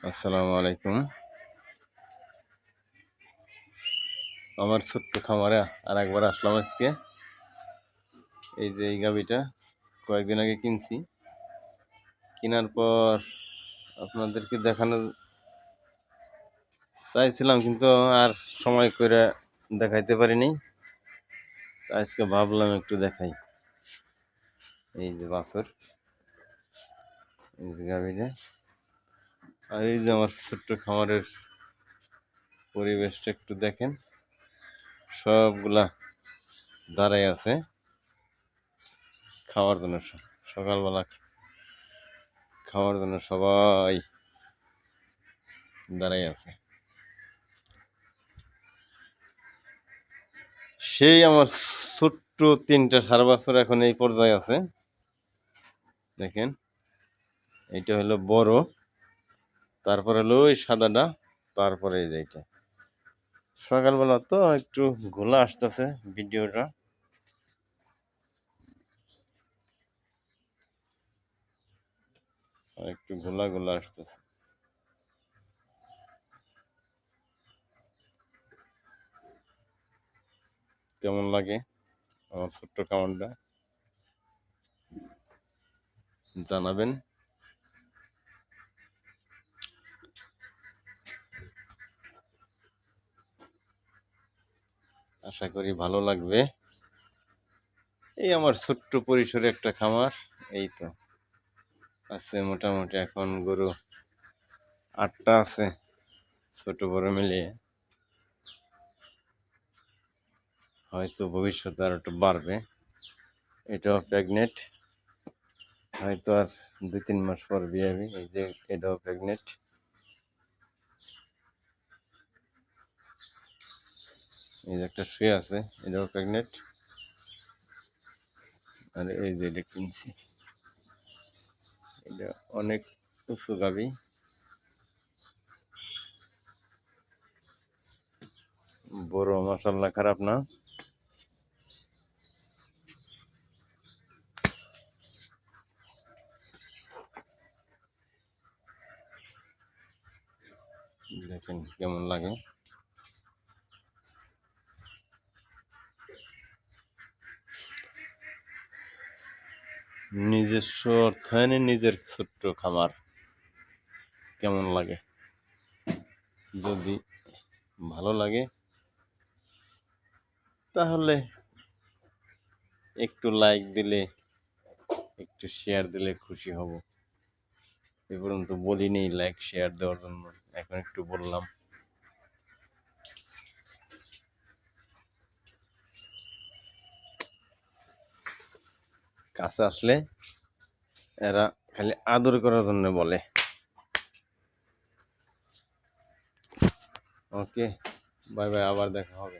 আসসালামু আলাইকুম। আমার ছোট্ট খামারে আরেকবার আসলাম আজকে। এই যে এই গাভীটা কয়েকদিন আগে কিনছি। কেনার পর আপনাদেরকে দেখানো চাইছিলাম, কিন্তু আর সময় করে দেখাইতে পারিনি। আজকে ভাবলাম একটু দেখাই। এই যে বাছুর, এই যে গাভীটা, আর এই যে আমার ছোট্ট খামারের পরিবেশটা একটু দেখেন। সবগুলা দাঁড়াই আছে খাওয়ার জন্য। সকালবেলা খাওয়ার জন্য সবাই দাঁড়াই আছে। সেই আমার ছোট্ট 3টা সারা বছর এখন এই পর্যায়ে আছে। দেখেন, এইটা হলো বড়, তারপরে হলো ওই সাদাটা, তারপরে এই যে এইটা। সকালবেলা তো একটু ঘোলা আসতেছে ভিডিওটা। একটু ঘোলা ঘোলা আসতেছে। কেমন লাগে আমার ছোট্ট খামারটা জানাবেন। আশা করি ভালো লাগবে। এই আমার ছোট্ট পরিসরে একটা খামার। এই তো আছে মোটামুটি, এখন গরু 8টা আছে, ছোট বড় মিলিয়ে। হয়তো ভবিষ্যতে আর একটু বাড়বে। এটাও প্রেগনেন্ট, হয়তো আর 2-3 মাস পর বিয়ে হবে। এই যে এটাও প্রেগনেন্ট। এই যে একটা শুয়ে আছে, এটাও প্রেগনেন্ট। আর এই যে এটা কিনছি, এটা অনেক উঁচু গাভী, বড়, মাশাআল্লাহ, খারাপ না। দেখেন কেমন লাগে। নিজস্ব অর্থায়নে নিজের ছোট্ট খামার কেমন লাগে? যদি ভালো লাগে তাহলে একটু লাইক দিলে, একটু শেয়ার দিলে খুশি হব। এ পর্যন্ত বলিনি লাইক শেয়ার দেওয়ার জন্য, এখন একটু বললাম। কাছে আসলে এরা খালি আদর করার জন্য বলে। ওকে, বাই বাই, আবার দেখা হবে।